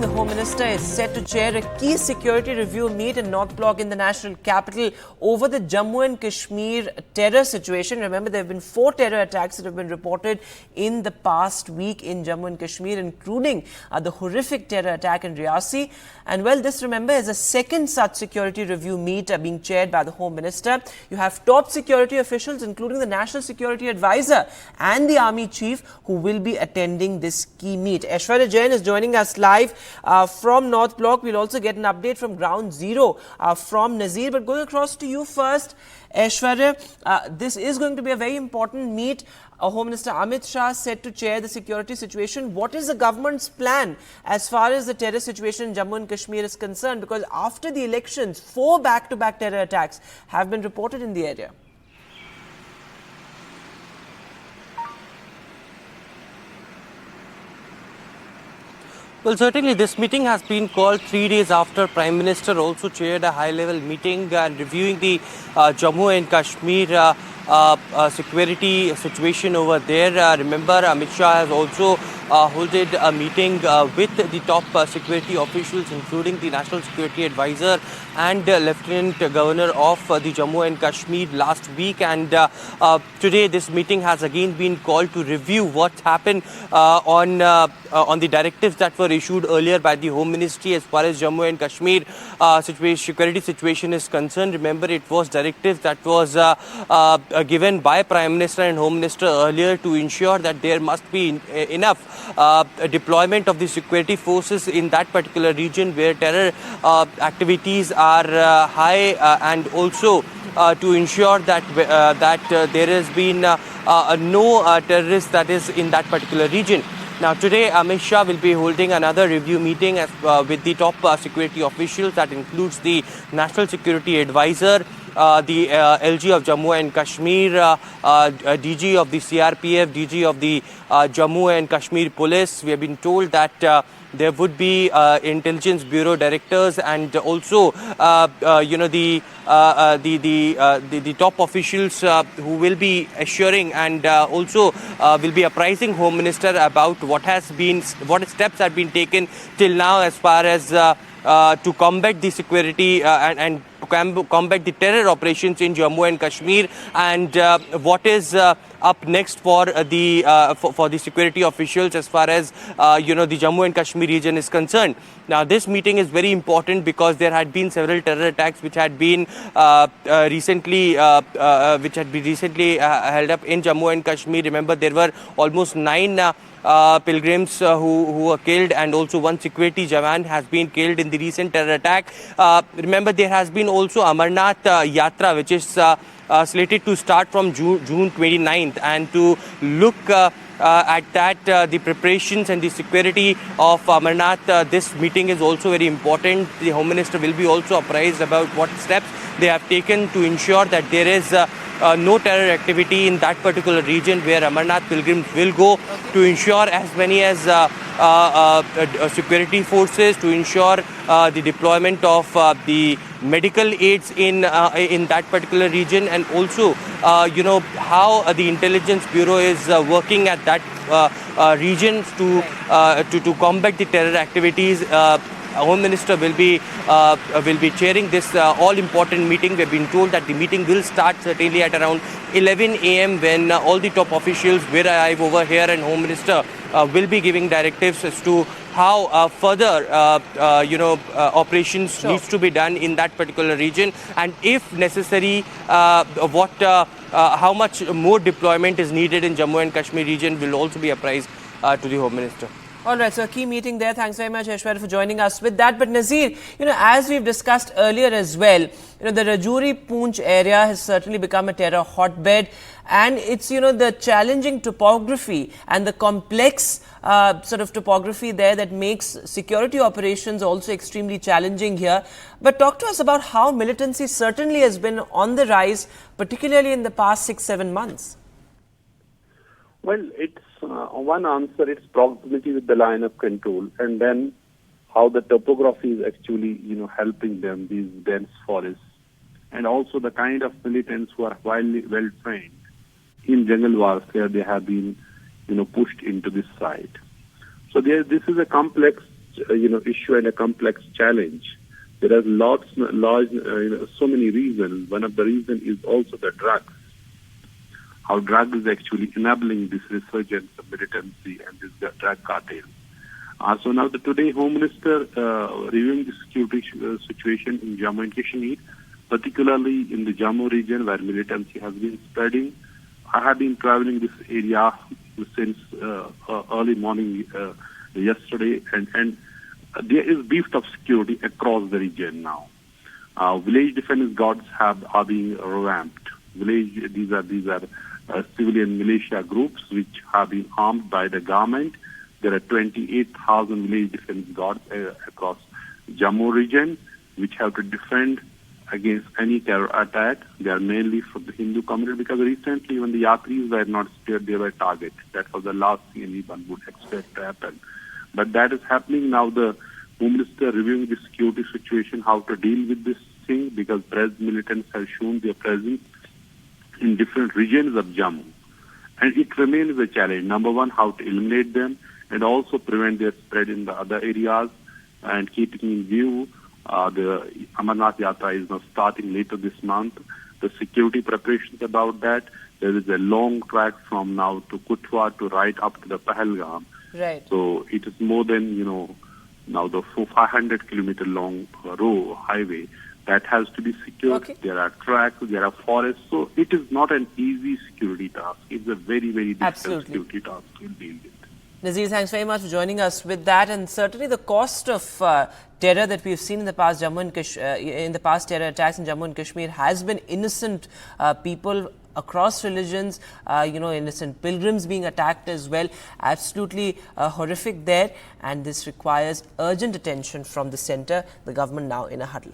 The Home Minister is set to chair a key security review meet in North Block in the national capital over the Jammu and Kashmir terror situation. Remember, there have been 4 terror attacks that have been reported in the past week in Jammu and Kashmir, including the horrific terror attack in Riyasi. And well, this, remember, is a second such security review meet being chaired by the Home Minister. You have top security officials, including the National Security Advisor and the Army Chief, who will be attending this key meet. Aishwarya Jain is joining us live from North Block. We'll also get an update from Ground Zero from Nazir. But going across to you first, Aishwarya, this is going to be a very important meet. Home Minister Amit Shah set to chair the security situation. What is the government's plan as far as the terror situation in Jammu and Kashmir is concerned? Because after the elections, 4 back-to-back terror attacks have been reported in the area. Well, certainly this meeting has been called 3 days after Prime Minister also chaired a high-level meeting and reviewing the Jammu and Kashmir security situation over there. Remember, Amit Shah has also hosted a meeting with the top security officials, including the National Security Advisor and Lieutenant Governor of the Jammu and Kashmir last week. And today this meeting has again been called to review what happened on the directives that were issued earlier by the Home Ministry as far as Jammu and Kashmir security situation is concerned. Remember, it was directives that was given by Prime Minister and Home Minister earlier to ensure that there must be enough deployment of the security forces in that particular region where terror activities are high, and also to ensure that there has been no terrorist that is in that particular region. Now, today, Amit Shah will be holding another review meeting with the top security officials. That includes the National Security Advisor, the LG of Jammu and Kashmir, DG of the CRPF, DG of the Jammu and Kashmir Police. We have been told that there would be intelligence bureau directors and also the top officials who will be assuring and also will be apprising Home Minister about what steps have been taken till now as far as to combat the security and combat the terror operations in Jammu and Kashmir, and what is up next for the security officials as far as the Jammu and Kashmir region is concerned. Now, this meeting is very important because there had been several terror attacks which had been recently held up in Jammu and Kashmir. Remember, there were almost 9 pilgrims who were killed, and also 1 security jawan has been killed in the recent terror attack. Remember, there has been also Amarnath Yatra, which is slated to start from June 29th, and to look at that, the preparations and the security of Amarnath, this meeting is also very important. The Home Minister will be also apprised about what steps they have taken to ensure that there is no terror activity in that particular region where Amarnath pilgrims will go, to ensure as many as security forces, to ensure the deployment of the medical aids in that particular region, and also how the intelligence bureau is working at that region to combat the terror activities. Home Minister will be chairing this all-important meeting. We have been told that the meeting will start certainly at around 11 a.m. when all the top officials will arrive over here, and Home Minister will be giving directives as to how further operations needs to be done in that particular region, and if necessary, how much more deployment is needed in Jammu and Kashmir region will also be apprised to the Home Minister. All right, so a key meeting there. Thanks very much, Aishwarya, for joining us with that. But Nazir, as we've discussed earlier as well, the Rajouri-Poonch area has certainly become a terror hotbed, and it's, the challenging topography and the complex sort of topography there that makes security operations also extremely challenging here. But talk to us about how militancy certainly has been on the rise, particularly in the past 6-7 months. Well, it's one answer, it's proximity with the line of control, and then how the topography is actually, helping them, these dense forests, and also the kind of militants who are well trained in jungle warfare. They have been, pushed into this site. So this is a complex issue and a complex challenge. There are so many reasons. One of the reasons is also the drugs. How drug is actually enabling this resurgence of militancy and this drug cartel. So now today, Home Minister reviewing the security situation in Jammu and Kashmir, particularly in the Jammu region where militancy has been spreading. I have been traveling this area since early morning yesterday, and there is beefed up security across the region now. Village defense guards are being revamped. These are civilian militia groups which have been armed by the government. There are 28,000 village defense guards across Jammu region which have to defend against any terror attack. They are mainly for the Hindu community because recently when the Yatris were not spared, they were targeted. That was the last thing anyone would expect to happen. But that is happening now. The Home Minister reviewing the security situation, how to deal with this thing, because militants have shown their presence in different regions of Jammu. And it remains a challenge. Number one, how to eliminate them and also prevent their spread in the other areas. And keeping in view, the Amarnath Yatra is now starting later this month. The security preparations about that, there is a long track from now to Kutwa to right up to the Pahalgam. Right. So it is more than, now the 500-kilometer long highway that has to be secured. Okay. There are tracks, there are forests. So it is not an easy security task. It's a very, very difficult security task to deal with. Nazir, thanks very much for joining us with that. And certainly the cost of terror that we've seen in the past, in the past terror attacks in Jammu and Kashmir has been innocent people across religions, innocent pilgrims being attacked as well. Absolutely horrific there. And this requires urgent attention from the centre, the government now in a huddle.